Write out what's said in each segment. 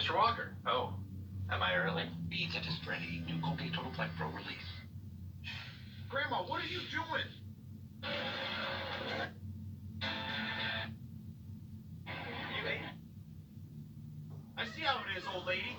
Mr. Walker. Oh, am I early? Pizza is ready. New Colgate Total Plaque Pro release. Grandma, what are you doing? You ate? I see how it is, old lady.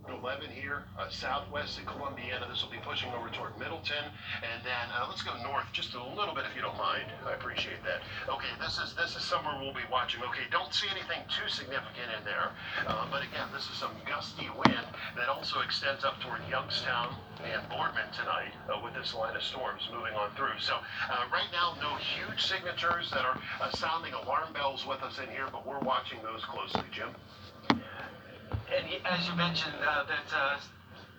11 here, southwest of Columbiana. This will be pushing over toward Middleton, and then let's go north just a little bit if you don't mind. I appreciate that. Okay, this is somewhere we'll be watching. Okay, don't see anything too significant in there, but again, this is some gusty wind that also extends up toward Youngstown and Boardman tonight with this line of storms moving on through. So right now, no huge signatures that are sounding alarm bells with us in here, but we're watching those closely, Jim. And as you mentioned, that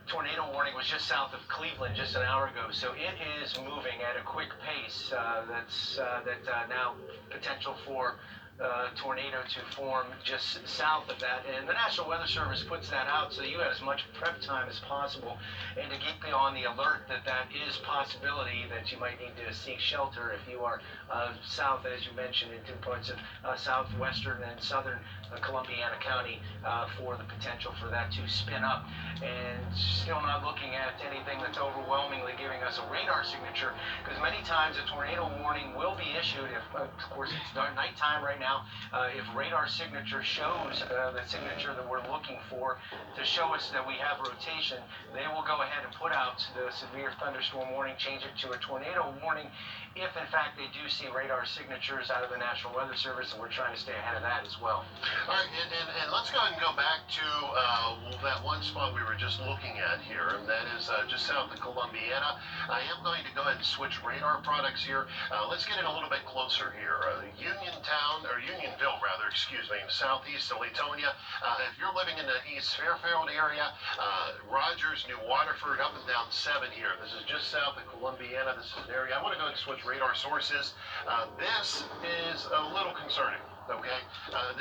tornado warning was just south of Cleveland just an hour ago, so it is moving at a quick pace. That's now potential for tornado to form just south of that, and the National Weather Service puts that out so you have as much prep time as possible, and to keep you on the alert that is possibility that you might need to seek shelter if you are south, as you mentioned, into parts of southwestern and southern Columbiana County for the potential for that to spin up. And still not looking at anything that's overwhelmingly giving us a radar signature, because many times a tornado warning will be issued if, of course, it's nighttime right now. If radar signature shows the signature that we're looking for to show us that we have rotation, they will go ahead and put out the severe thunderstorm warning, change it to a tornado warning, if in fact they do see radar signatures out of the National Weather Service, and we're trying to stay ahead of that as well. All right, and let's go ahead and go back to that one spot we were just looking at here, and that is just south of Columbiana. I am going to go ahead and switch radar products here. Let's get in a little bit closer here. Unionville, rather, excuse me, southeast of Latonia. If you're living in the East Fairfield area, Rogers, New Waterford, up and down 7 here. This is just south of Columbiana. This is an area. I want to go ahead and switch radar sources. This is a little concerning. Okay,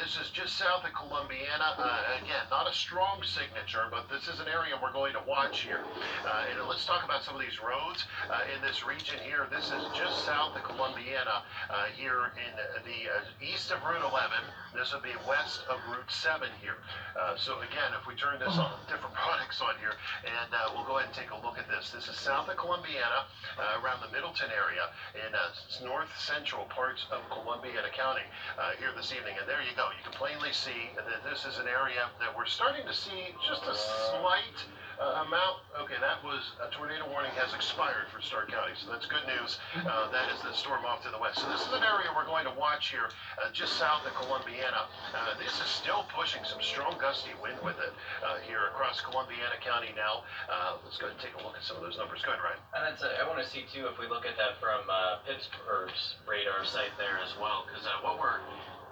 this is just south of Columbiana. Again, not a strong signature, but this is an area we're going to watch here. And let's talk about some of these roads in this region here. This is just south of Columbiana here in the east of Route 11. This will be west of Route 7 here. So again, if we turn this on, different products on here, and we'll go ahead and take a look at this. This is south of Columbiana, around the Middleton area, in north central parts of Columbiana County here this evening. And there you go. You can plainly see that this is an area that we're starting to see just a slight amount. Okay, that was a tornado warning has expired for Stark County, so that's good news. That is the storm off to the west. So this is an area we're going to watch here just south of Columbiana. This is still pushing some strong gusty wind with it here across Columbiana County now. Let's go ahead and take a look at some of those numbers. Go ahead, Ryan. And that's, I want to see too if we look at that from Pittsburgh's radar site there as well, because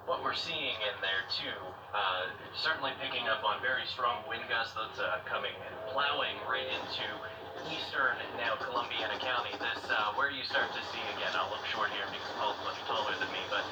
what we're seeing in there too, certainly picking up on very strong wind gusts that's coming and plowing right into eastern now Columbiana County. This where you start to see, again, I'll look short here because Paul's much taller than me, but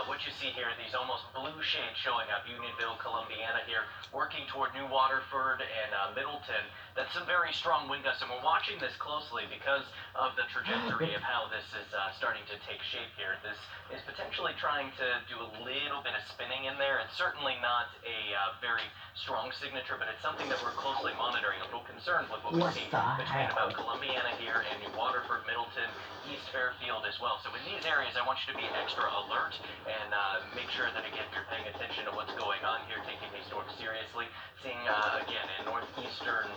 what you see here, these almost blue shades showing up, Unionville, Columbiana here, working toward New Waterford and Middleton. That's some very strong wind gusts, and we're watching this closely because of the trajectory of how this is starting to take shape here. This is potentially trying to do a little bit of spinning in there. It's certainly not a very strong signature, but it's something that we're closely monitoring. A little concerned with what we see between about Columbiana here and New Waterford, Middleton, East Fairfield as well. So in these areas, I want you to be extra alert and make sure that again you're paying attention to what's going on here, taking these storms seriously. Seeing again in northeastern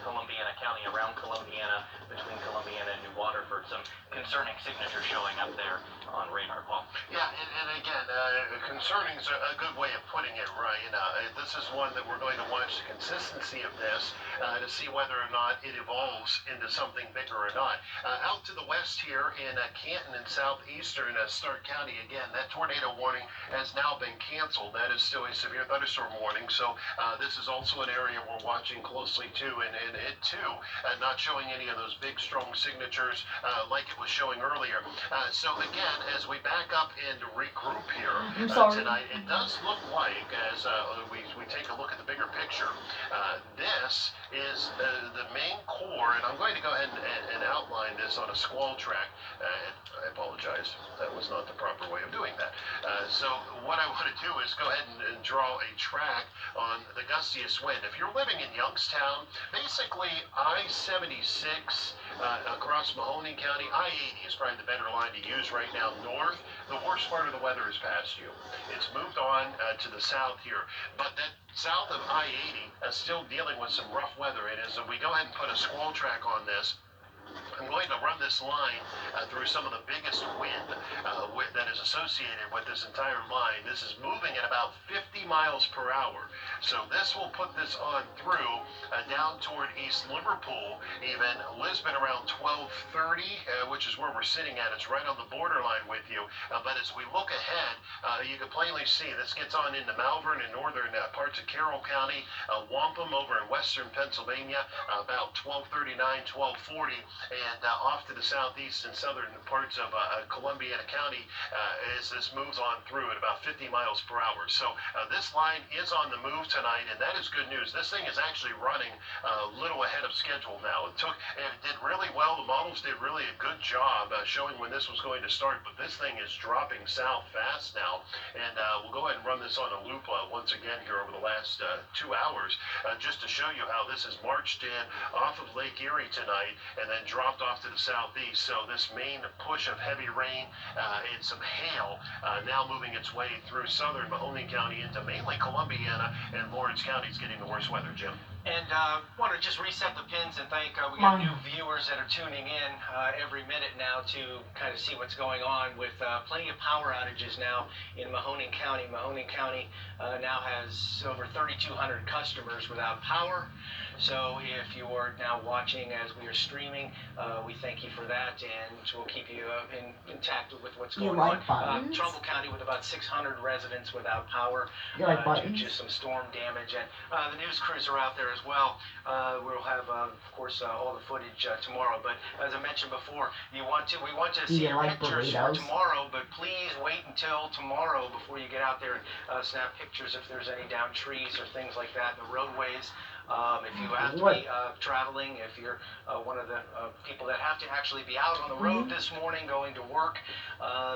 Columbiana County, around Columbiana, between Columbiana and New Waterford, some concerning signatures showing up there on radar, Paul. Yeah, and again, concerning is a good way of putting it, Ryan. This is one that we're going to watch the consistency of this to see whether or not it evolves into something bigger or not. Out to the west here in Canton and southeastern Stark County, again, that tornado warning has now been canceled. That is still a severe thunderstorm warning, so this is also an area we're watching closely too, and it too not showing any of those big strong signatures like it was showing earlier. So again, as we back up and regroup here tonight, it does look like, as we take a look at the bigger picture, this is the main core, and I'm going to go ahead and outline this on a squall track. I apologize, that was not the proper way of doing that. So what I want to do is go ahead and draw a track on the gustiest wind. If you're living in Youngstown, basically I-76 across Mahoning County, I-80 is probably the better line to use right now north. The worst part of the weather is past you. It's moved on to the south here, but that south of I-80 is still dealing with some rough weather. And as we go ahead and put a squall track on this, I'm going to run this line through some of the biggest wind that is associated with this entire line. This is moving at about 50 miles per hour. So this will put this on through down toward East Liverpool, even Lisbon around 12:30, which is where we're sitting at. It's right on the borderline with you. But as we look ahead, you can plainly see this gets on into Malvern and northern parts of Carroll County, Wampum over in western Pennsylvania, about 12:39, 12:40. And off to the southeast and southern parts of Columbiana County as this moves on through at about 50 miles per hour. So this line is on the move tonight, and that is good news. This thing is actually running a little ahead of schedule now. It did really well. The models did really a good job showing when this was going to start, but this thing is dropping south fast now. And we'll go ahead and run this on a loop once again here over the last 2 hours just to show you how this has marched in off of Lake Erie tonight and then dropped off to the southeast. So this main push of heavy rain and some hail now moving its way through southern Mahoning County into mainly Columbiana, and Lawrence County is getting the worst weather, Jim. And want to just reset the pins and thank we got new viewers that are tuning in every minute now to kind of see what's going on with plenty of power outages now in Mahoning County. Mahoning County now has over 3,200 customers without power. So if you are now watching as we are streaming, we thank you for that, and we'll keep you intact with what's going on. Trumbull County with about 600 residents without power due to some storm damage, and the news crews are out there as well. We'll have, of course, all the footage tomorrow. But as I mentioned before, we want to see your pictures for tomorrow. But please wait until tomorrow before you get out there and snap pictures if there's any downed trees or things like that in the roadways. If you have to be traveling, if you're one of the people that have to actually be out on the road this morning going to work,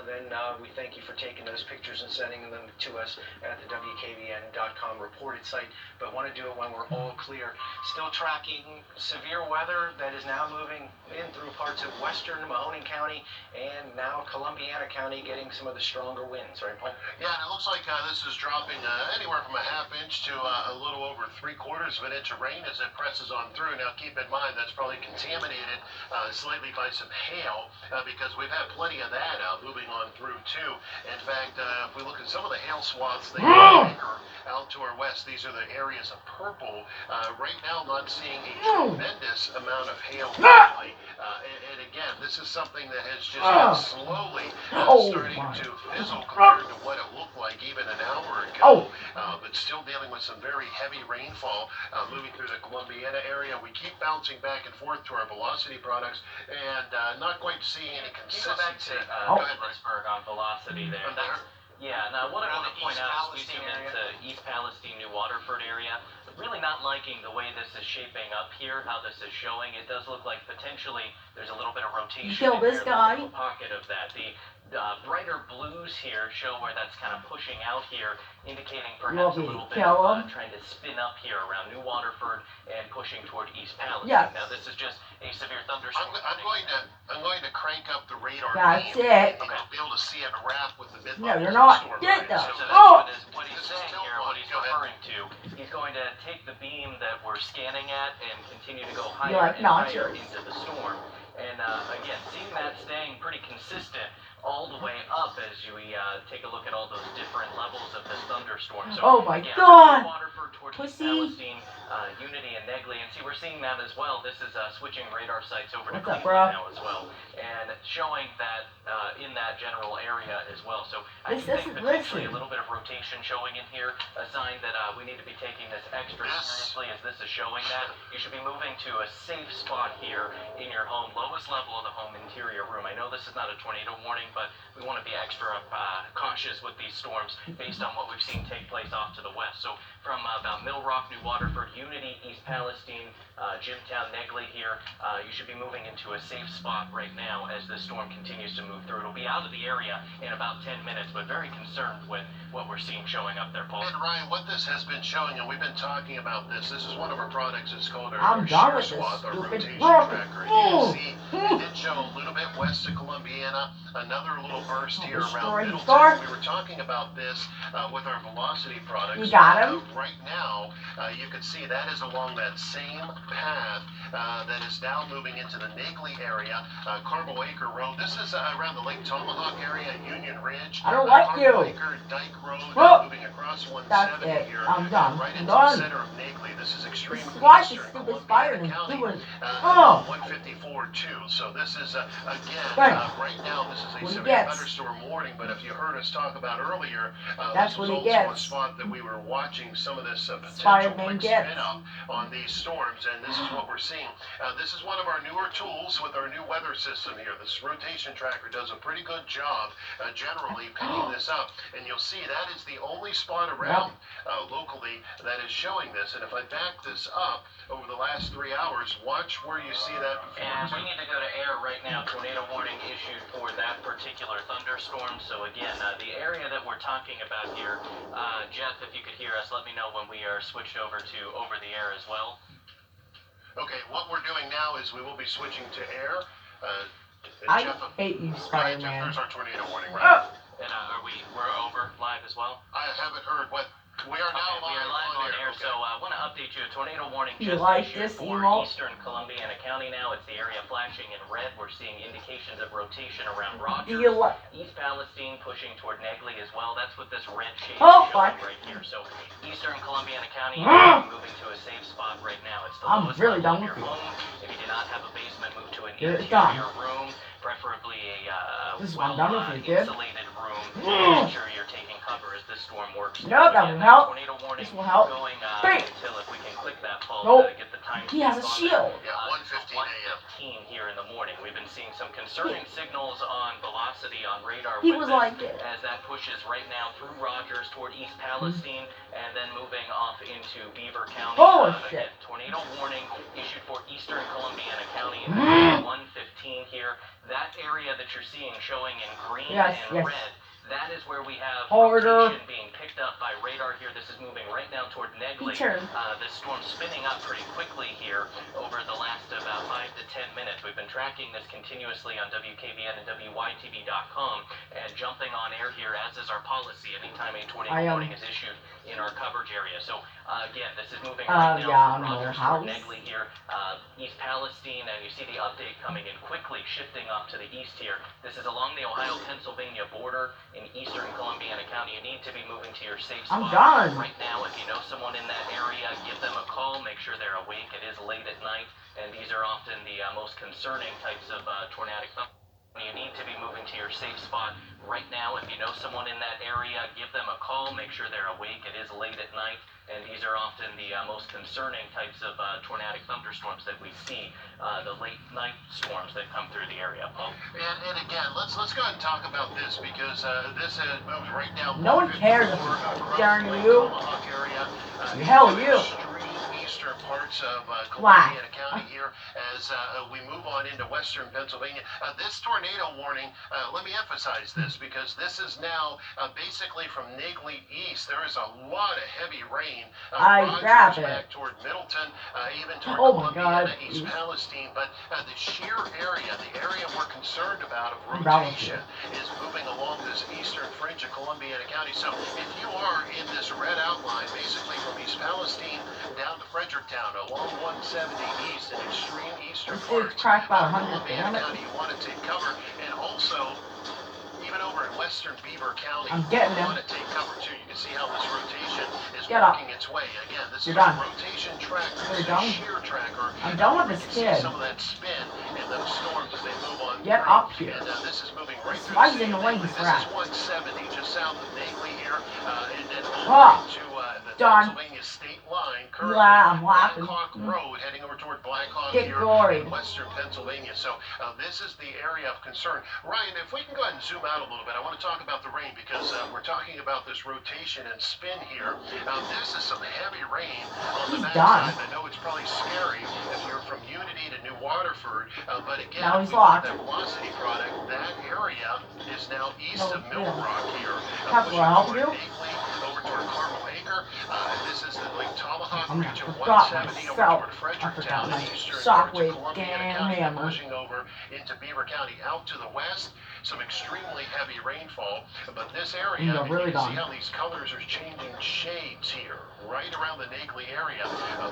then we thank you for taking those pictures and sending them to us at the WKBN.com reported site. But want to do it when we're all clear. Still tracking severe weather that is now moving in through parts of western Mahoning County and now Columbiana County, getting some of the stronger winds, right, Paul? Yeah, and it looks like this is dropping anywhere from a half inch to a little over 3/4 of an inch of rain as it presses on through. Now keep in mind that's probably contaminated slightly by some hail because we've had plenty of that moving on through too. In fact, if we look at some of the hail swaths that are out to our west, these are the areas of purple. Right now, not seeing a tremendous amount of hail. And again, this is something that has just slowly starting to fizzle compared to what it looked like even an hour ago. But still dealing with some very heavy rainfall moving through the Columbiana area. We keep bouncing back and forth to our velocity products and not quite seeing any consistency. Go ahead, Pittsburgh on velocity there. Yeah, now what I want to point out is we zoom into East Palestine, New Waterford area. Really not liking the way this is shaping up here, how this is showing. It does look like potentially there's a little bit of rotation. Kill this guy. A pocket of that. The brighter blues here show where that's kind of pushing out here, indicating perhaps a little bit of trying to spin up here around New Waterford and pushing toward East Palestine. Yes. Now this is just a severe thunderstorm. I'm going to crank up the radar. That's it. Okay. be able to see it wrap with the mid No, levels you're of the not. storm. Get Right? the- So So that's Oh! what he's This is saying still here, fun. what he's Go ahead. referring to, he's going to take the beam that we're scanning at and continue to go higher like and higher nachos. into the storm. And again, seeing that staying pretty consistent all the way up as we take a look at all those different levels of this thunderstorm. So Oh my again, God. Waterford towards East Pussy. Palestine, Unity and Negley, and see we're seeing that as well. This is switching radar sites over to What's up, Cleveland bro? now as well, and showing that in that general area as well. So I This do think isn't potentially a listening. little bit of rotation showing in here, a sign that we need to be taking this extra Yes. seriously as this is showing that. You should be moving to a safe spot here in your home, lowest level of the home interior room. I know this is not a tornado warning, but we want to be extra cautious with these storms based on what we've seen take place off to the west. So from about Mill Rock, New Waterford, Unity, East Palestine, Jimtown, Negley here, you should be moving into a safe spot right now as this storm continues to move through. It'll be out of the area in about 10 minutes, but very concerned with what we're seeing showing up there, Paul. And Ryan, what this has been showing, and we've been talking about this is one of our products. It's called our I'm done Shear with this Swath, our stupid rotation brook. tracker. And you can see it did show a little bit west of Columbiana, another little burst here Destroy around the store. Middleton. We were talking about this with our velocity products. You got him? Right now, you can see that is along that same path that is now moving into the Negley area, Carmel Acre Road. This is around the Lake Tomahawk area, Union Ridge. I don't like Carmel you. Acre, Dyke Road, Oh! moving across That's 170 it. here. I'm done. Right I'm into done. the center of Negley. This is extreme This is why this eastern stupid spider is County. doing. 154.2. So this is again Thanks. right now. This is a What he severe gets. thunderstorm warning. But if you heard us talk about earlier, That's this what was he also a gets. spot that we were watching some of this potential Spider-Man quick gets. spin up on these storms, and this is what we're seeing. This is one of our newer tools with our new weather system here. This rotation tracker does a pretty good job generally picking this up, and you'll see that is the only spot around locally that is showing this. And if I back this up over the last 3 hours, watch where you see that. And we need to go to air right now. Tornado warning issued for that particular thunderstorm. So again, the area that we're talking about here, Jeff, if you could hear us, let me know when we are switched over to over the air as well. Okay, what we're doing now is we will be switching to air. I Jeff, hate you, Jeff, Spider-Man. there's our tornado warning, right? And we're over live as well? I haven't heard what. We are now Okay, we are live on air, okay. so I want to update you. A tornado warning You just like issued this, for Emo? eastern Columbiana County now. It's the area flashing in red. We're seeing indications of rotation around Rogers. Do you like? East Palestine pushing toward Negley as well. That's what this red shade Oh, is showing fuck. right here. So eastern Columbiana County Ah! is moving to a safe spot right now. It's the I'm lowest really level done of your with you. home. If you do not have a basement, move to an You're interior done. room, preferably a This is what I'm done with you, kid. insulated room. Mm. Make sure you're taking cover as this storm works. Nope, that Again, won't help. Tornado warning This will help. going Three. until if we can click that Paul Nope. to get the time. He has a shield. Yeah, 1:15 a.m. 1:15 here in the morning. We've been seeing some concerning signals on velocity on radar. He with was this like it. as that pushes right now through Rogers toward East Palestine and then moving off into Beaver County. Holy Again, shit. tornado warning issued for eastern Columbiana County in Mm. 1:15 here. That area that you're seeing showing in green Yes, and yes. red, that is where we have Harder. rotation being picked up by radar here. This is moving right now toward Negley. Turn. This storm spinning up pretty quickly here over the last about 5 to 10 minutes. We've been tracking this continuously on WKBN and WYTV.com and jumping on air here, as is our policy, anytime a tornado warning is issued in our coverage area. So again, this is moving right now yeah, from I'm Rogers house. toward Negley here, East Palestine, and you see the update coming in quickly, shifting off to the east here. This is along the Ohio-Pennsylvania border in eastern Columbiana County. You need to be moving to your safe spot. I'm done. Right now, if you know someone in that area, give them a call. Make sure they're awake. It is late at night, and these are often the most concerning types of tornadic thunderstorms. You need to be moving to your safe spot right now. If you know someone in that area, give them a call. Make sure they're awake. It is late at night, and these are often the most concerning types of tornadic thunderstorms that we see, the late night storms that come through the area. Paul? And again, let's go ahead and talk about this because this moves right down. No one cares, 154 across darn the Lake you. Tomahawk area. Hell, into the you. Extreme eastern parts of Why? Columbiana County here as we move on into western Pennsylvania. This tornado warning, let me emphasize this because this is now basically from Negley east. There is a lot of heavy rain. I Rogers grab it. back toward Middleton, even toward Oh my Columbiana, God. East Palestine. But the sheer area, the area we're concerned about of I'm down with rotation, is moving is eastern fringe of Columbiana County. So if you are in this red outline, basically from East Palestine down to Fredericktown, along 170 east and extreme eastern This dude's parts cracked about of 100, Columbiana damn it. County, you want to take cover. And also, even over in western Beaver County, I'm getting you him. want to take cover too. You can see how this rotation is Get up. working its way. Again, this You're is done. a rotation tracker. You're This is done. a shear tracker. I'm done with You this can see kid. some of that spin in those storms as they move on Get through. up here. And this is moving right through Why the is in city the of way Nagley. he's This at? is 170 just south of Nagley here, and then Ah, over to the done. Pennsylvania state line. Currently, Yeah, I'm laughing. Blackhawk Road, heading over toward Blackhawk Get here gory. in western Pennsylvania. So this is the area of concern. Ryan, if we can go ahead and zoom out a little bit, I want to talk about the rain because we're talking about this rotation and spin here. This is some heavy rain on the He's backside. done. I know it's probably scary if you're from Unity to New Waterford, but again, Now if he's we look at locked. that velocity product, that area is now east No, of Mill Rock here. Have pushing I help toward you? Nagley, over toward Carmel Acre. This is the Lake Tomahawk I'm region, forgot 170 over myself. toward I Fredericktown forgot and my eastern parts shockwave of Columbiana damn County, hammer. pushing over into Beaver County. Out to the west, some extremely heavy rainfall, but this area, You're and really you can see done. how these colors are changing shades here, right around the Nagley area.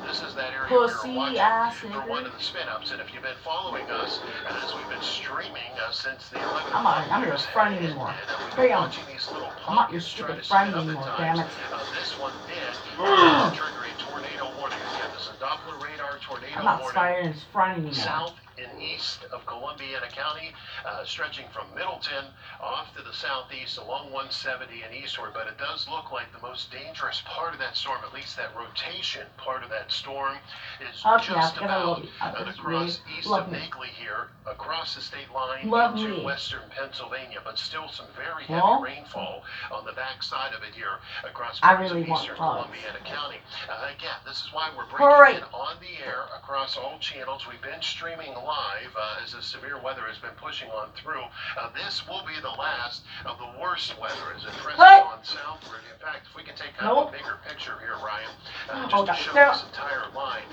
This is that area Pussy we were watching ass for one nigger. of the spin-ups, and if you've been following us, as we've been streaming since the 11 I'm your friend anymore. we've been Damn. watching these little I'm not your pockets try stupid to friend spin up anymore, at damn times. it. This one did trigger a tornado warning. Again, this is a Doppler radar tornado I'm not warning. Spider-Man's friend anymore. South and east of Columbiana County, stretching from Middleton off to the southeast along 170 and eastward. But it does look like the most dangerous part of that storm, at least that rotation part of that storm, is Okay, just I love about you. I just across really east love of me. Nagley here, across the state line Love into me. western Pennsylvania. But still some very heavy Well, rainfall on the backside of it here across I parts really of want eastern frogs. Columbiana County. Again, this is why we're Hurry. breaking in on the air across all channels. We've been streaming live as the severe weather has been pushing on through. This will be the last of the worst weather as it presses What? on southward. In fact, if we can take kind Nope. of a bigger picture here, Ryan, Oh, just to show no. this entire line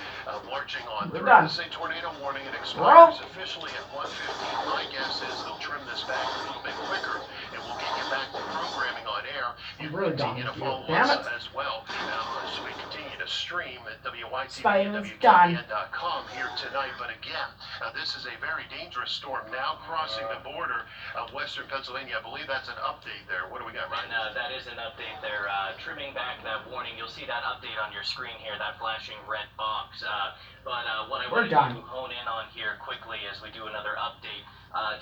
marching on We're through. done. This is a tornado warning. It Well. expires officially at 1:15. My guess is they'll trim this back a little bit quicker, and we'll get you back to programming on air. You I'm really continue done to with you. follow Damn us it. as well as we continue to stream at Spider-Man's done. WYTV.com here tonight. But again, this is a very dangerous storm now crossing the border of western Pennsylvania. I believe that's an update there. What do we got, Ryan? And that is an update there. Trimming back that warning, you'll see that update on your screen here, that flashing red box. But what I We're wanted done. to hone in on here quickly as we do another update,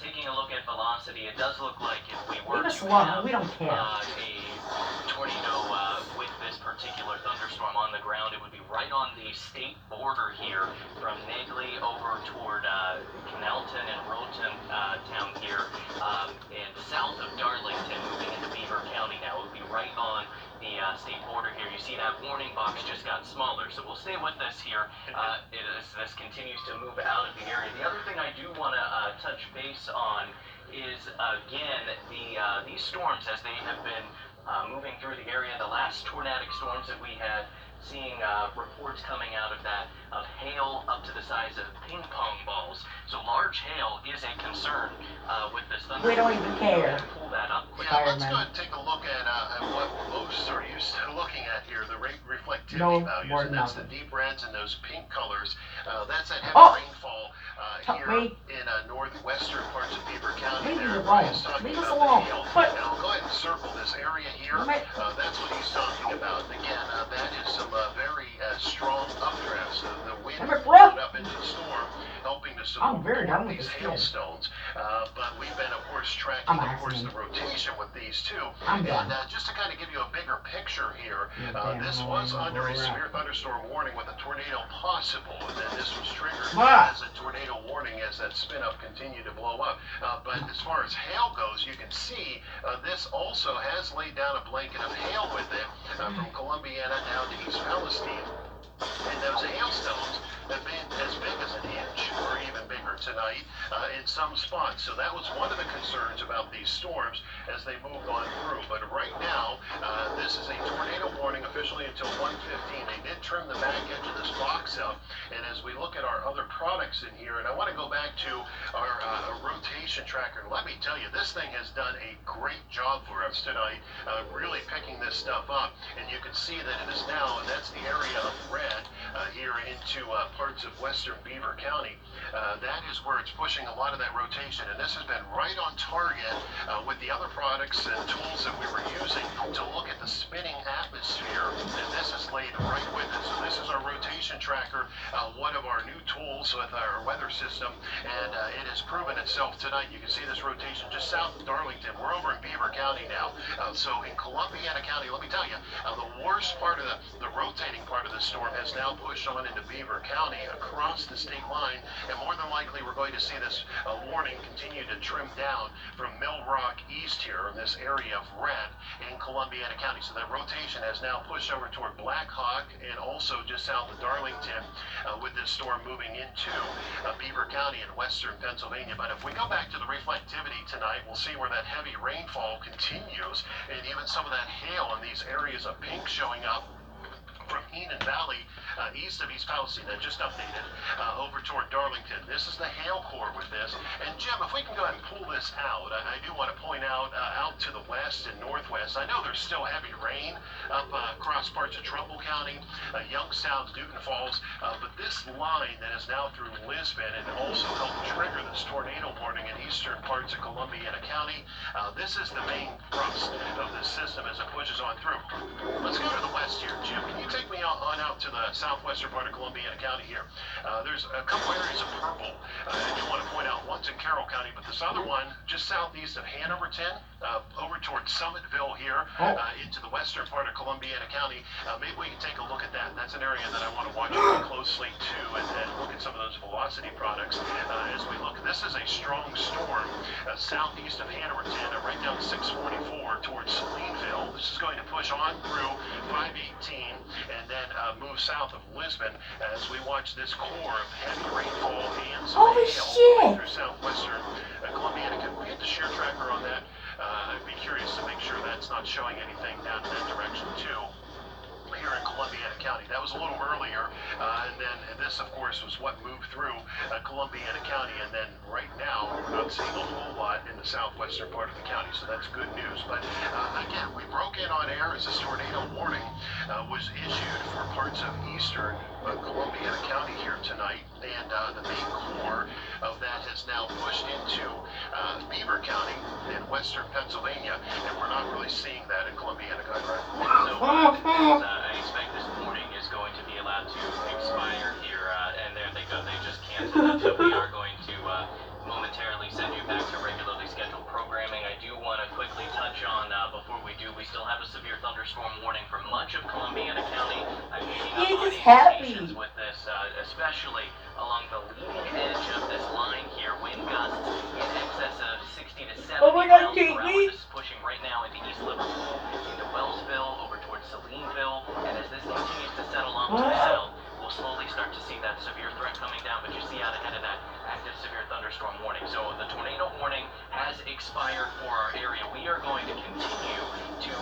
taking a look at velocity, it does look like if we were Leave us to alone. have We don't care. a tornado with this particular thunderstorm on the ground, it would be right on the state border here from Nagley over toward Canalton and Roten town here, and south of Darlington, moving into Beaver County now. It would be right on the state border here. You see that warning box just got smaller, so we'll stay with this here as this continues to move out of the area. The other thing I do want to touch base on is, again, these storms as they have been moving through the area. The last tornadic storms that we had, seeing reports coming out of that of hail up to the size of ping pong balls. So large hail is a concern with this thunder. We don't even care. Pull that up quick. Yeah, let's go Fireman. ahead and take a look at what most are used to looking at here, the rate reflectivity No values, more and that's nothing. the deep reds and those pink colors. That's that heavy Oh! rainfall Help here me. in northwestern parts of Beaver County. Leave There, me Brian's alone. talking Leave us about alone. the hail. But- And I'll go ahead and circle this area here. Mate. That's what he's talking about. And again, that is some very strong updrafts. The wind I'm a blowing bro. up into the storm, helping to I'm very support done with these this kid. hailstones. But we've been, of course, tracking, I'm of course, accident. the rotation with these two. I'm And done. just to kind of give you a bigger picture here, Yeah, damn, this I was wanna under a go severe thunderstorm warning with a tornado possible, and then this was triggered What? as a tornado warning as that spin-up continued to blow up. But as far as hail goes, you can see this also has laid down a blanket of hail with it from Columbiana down to East Palestine. And those hailstones have been as big as an inch or even bigger tonight in some spots. So that was one of the concerns about these storms as they moved on through. But right now, this is a tornado warning officially until 1:15. They did trim the back edge of this box up. And as we look at our other products in here, and I want to go back to our rotation tracker. Let me tell you, this thing has done a great job for us tonight, really picking this stuff up. And you can see that it is now, and that's the area of red here into parts of western Beaver County. That is where it's pushing a lot of that rotation. And this has been right on target with the other products and tools that we were using to look at the spinning atmosphere. And this is laid right with it. So this is our rotation tracker, one of our new tools with our weather system. And it has proven itself tonight. You can see this rotation just south of Darlington. We're over in Beaver County now. So in Columbiana County, let me tell you, the worst part of the rotating part of the storm has now pushed on into Beaver County across the state line. And more than likely, we're going to see this warning continue to trim down from Mill Rock east here in this area of red in Columbiana County. So that rotation has now pushed over toward Black Hawk and also just south of Darlington with this storm moving into Beaver County in western Pennsylvania. But if we go back to the reflectivity tonight, we'll see where that heavy rainfall continues and even some of that hail in these areas of pink showing up from Enon Valley, east of East Palestine, that just updated over toward Darlington. This is the hail core with this. And Jim, if we can go ahead and pull this out, I do want to point out out to the west and northwest, I know there's still heavy rain up across parts of Trumbull County, Youngstown, Newton Falls, but this line that is now through Lisbon and also helped trigger this tornado warning in eastern parts of Columbiana County, this is the main thrust of this system as it pushes on through. Let's go to the west here. Jim, can you take me on out to the southwestern part of Columbiana County here? There's a couple areas of purple I do want to point out. One's in Carroll County, but this other one just southeast of Hanoverton, over towards Summitville here, into the western part of Columbiana County. Maybe we can take a look at that. That's an area that I want to watch very closely too, and look at some of those velocity products as we look. This is a strong storm southeast of Hanoverton, right down 644 towards Salineville. This is going to push on through 518 and then move south of Lisbon as we watch this core of heavy rainfall and some Holy hail shit! through southwestern Columbiana. Can we get the shear tracker on that? I'd be curious to make sure that's not showing anything down in that direction too. Here in Columbiana County. That was a little earlier, and then this, of course, was what moved through Columbiana County, and then right now we're not seeing a whole lot in the southwestern part of the county, so that's good news. But again, we broke in on air as this tornado warning was issued for parts of eastern Columbiana County here tonight, and the main core of that has now pushed into Beaver County in western Pennsylvania, and we're not really seeing that in Columbiana County, right? So, I expect this warning is going to be allowed to expire here, and there they go. They just canceled it, so we are going to momentarily send you back to regularly scheduled programming. I do want to quickly touch on, before we do, we still have a severe thunderstorm warning for much of Columbiana County. I'm picking up on indications with this, especially along the leading edge of this line here. Wind gusts in excess of 60 to 70 miles per hour. This is pushing right now into East Liverpool, into Wellsville, over towards Salineville, and as this continues to settle on to the south, we'll slowly start to see that severe threat coming down, but you see out ahead of that active severe thunderstorm warning. So the tornado warning has expired for our area. We are going to continue to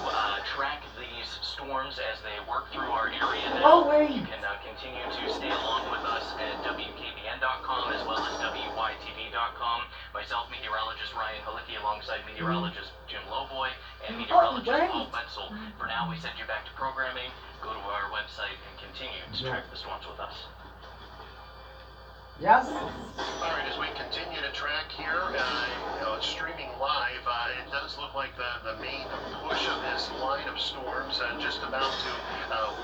track these storms as they work through our area now. You can continue to stay along with us at WKBN.com as well as WYTV.com. Myself, meteorologist Ryan Halicki, alongside meteorologist Jim Lowboy and meteorologist Paul Wetzel. For now, we send you back to programming. Go to our website and continue to track the storms with us. Yes. All right, as we continue to track here, streaming live, it does look like the main push of this line of storms just about to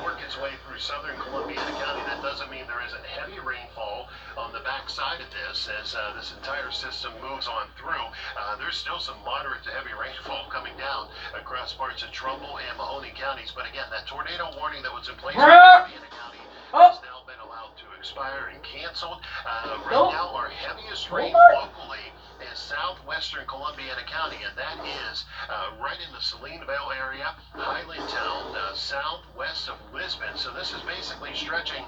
work its way through southern Columbiana County. That doesn't mean there isn't heavy rainfall on the backside of this as this entire system moves on through. There's still some moderate to heavy rainfall coming down across parts of Trumbull and Mahoney counties. But again, that tornado warning that was in place in Columbiana County has now been allowed to expire and canceled. Right now, our heaviest rain locally is southwestern Columbiana County, and that is right in the Salineville area, Highlandtown, southwest west of Lisbon. So this is basically stretching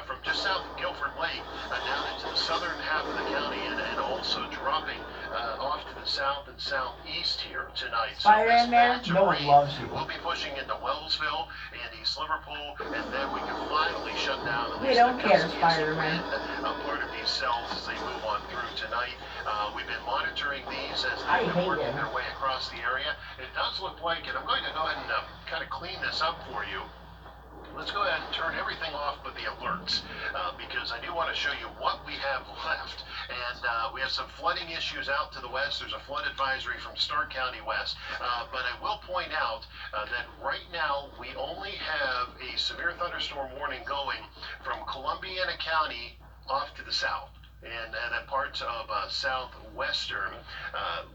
from just south of Guilford Lake down into the southern half of the county and also dropping off to the south and southeast here tonight. So this Spider-Man, patch of no one rain loves you. will be pushing into Wellsville and East Liverpool, and then we can finally shut down at We least don't the care, Tuscaloosa Spider-Man. part of these cells as they move on through tonight. We've been monitoring these as I they've hate been working them. their way across the area. It does look like, and I'm going to go ahead and kind of clean this up for you. Let's go ahead and turn everything off but the alerts because I do want to show you what we have left. And we have some flooding issues out to the west. There's a flood advisory from Stark County West. But I will point out that right now we only have a severe thunderstorm warning going from Columbiana County off to the south. And parts of southwestern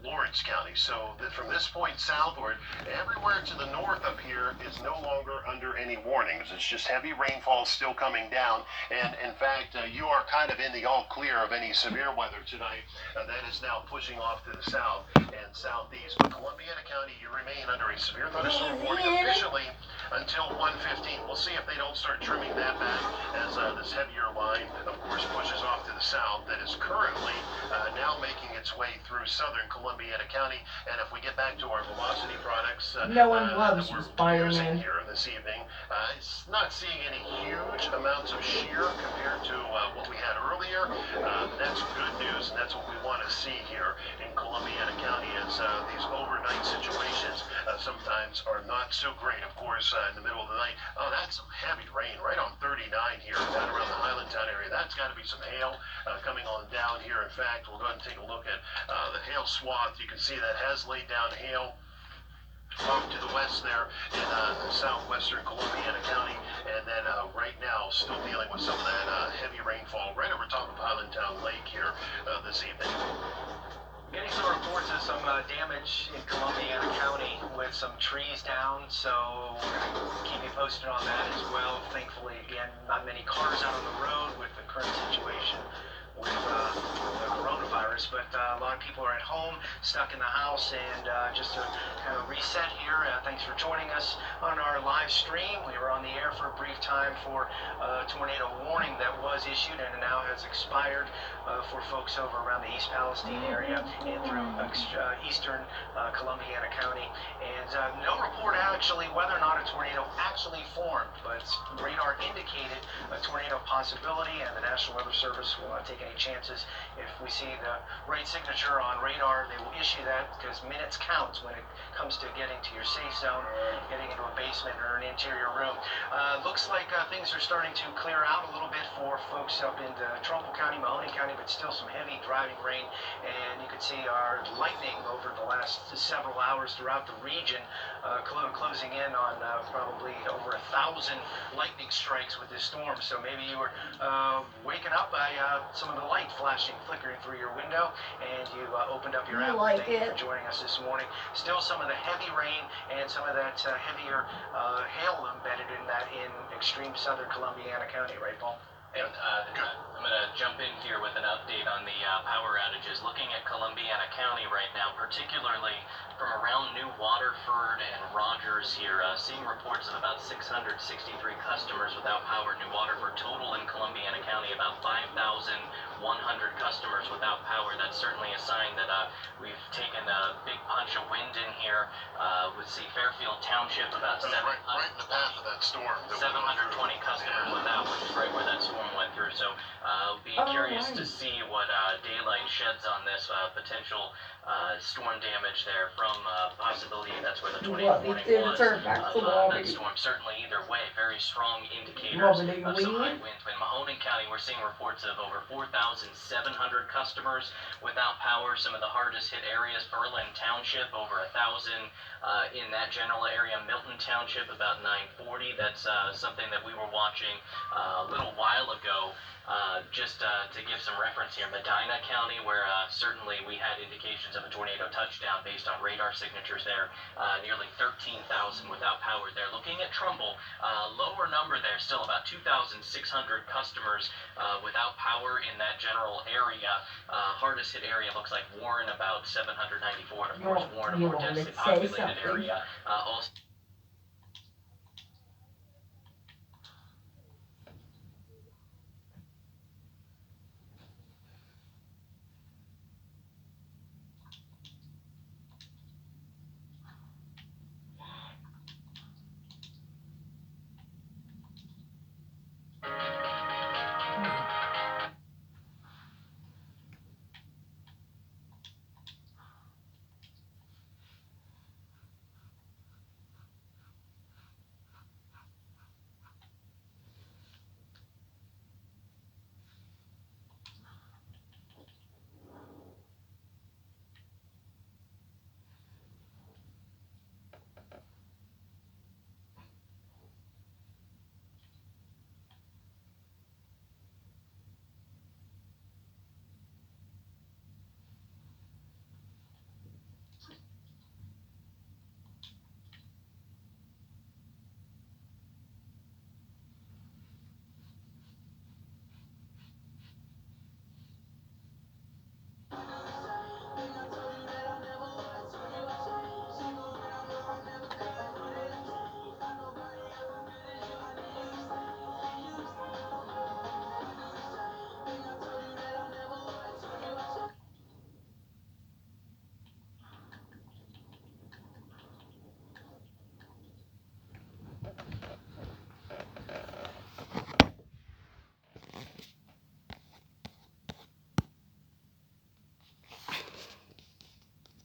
Lawrence County. So that from this point southward, everywhere to the north up here is no longer under any warnings. It's just heavy rainfall still coming down. And in fact, you are kind of in the all clear of any severe weather tonight. That is now pushing off to the south and southeast. But Columbiana County, you remain under a severe thunderstorm warning officially until 1:15. We'll see if they don't start trimming that back as this heavier line, of course, pushes off to the south. That is currently now making its way through southern Columbiana County. And if we get back to our velocity products No one loves that you, we're Spider-Man. using here this evening, it's not seeing any huge amounts of shear compared to what we had earlier. That's good news, and that's what we want to see here in Columbiana County as these overnight situations sometimes are not so great. Of course, in the middle of the night, oh, that's some heavy rain right on 39 here down around the Highlandtown area. That's got to be some hail coming on down here. In fact, we'll go ahead and take a look at the hail swath. You can see that has laid down hail off to the west there in southwestern Columbiana County, and then right now still dealing with some of that heavy rainfall right over top of Highlandtown Lake here this evening. Getting some reports of some damage in Columbiana County with some trees down, so keep me posted on that as well. Thankfully, again, not many cars out on the road with the current situation with the coronavirus, but a lot of people are at home, stuck in the house, and just to kind of reset here, thanks for joining us on our live stream. We were on the air for a brief time for a tornado warning that was issued and now has expired for folks over around the East Palestine area and through eastern Columbiana County. And no report actually whether or not a tornado actually formed, but radar indicated a tornado possibility, and the National Weather Service will not take any chances. If we see the right signature on radar, they will issue that because minutes count when it comes to getting to your safe zone, getting into a basement or an interior room. Looks like things are starting to clear out a little bit for folks up into Trumbull County, Mahoney County, but still some heavy driving rain. And you can see our lightning over the last several hours throughout the region, closing in on probably over 1,000 lightning strikes with this storm. So maybe you were waking up by some of the light flashing, flickering through your window, and you opened up your app. Thank you for joining us this morning. Still some of the heavy rain and some of that heavier hail embedded in that in extreme southern Columbiana County, right, Paul? And I'm going to jump in here with an update on the power outages. Looking at Columbiana County right now, particularly from around New Waterford and Rogers here, seeing reports of about 663 customers without power. New Waterford total in Columbiana County about 5,100 customers without power. That's certainly a sign that we've taken a big punch of wind in here. With Fairfield Township about right in the path of that storm. 720 customers without, which is right where that storm went through. So being curious to see what daylight sheds on this potential storm damage there from possibility that's where the tornado warning was. That storm certainly either way, very strong indicators of some high winds. In Mahoney County, we're seeing reports of over 4,700 customers without power. Some of the hardest hit areas, Berlin Township, over 1,000 in that general area. Milton Township, about 940. That's something that we were watching a little while ago. Just to give some reference here, Medina County, where certainly we had indications of a tornado touchdown based on radar signatures there, nearly 13,000 without power there. Looking at Trumbull, lower number there, still about 2,600 customers without power in that general area. Hardest hit area looks like Warren, about 794, and of course Warren, a more densely populated area. Also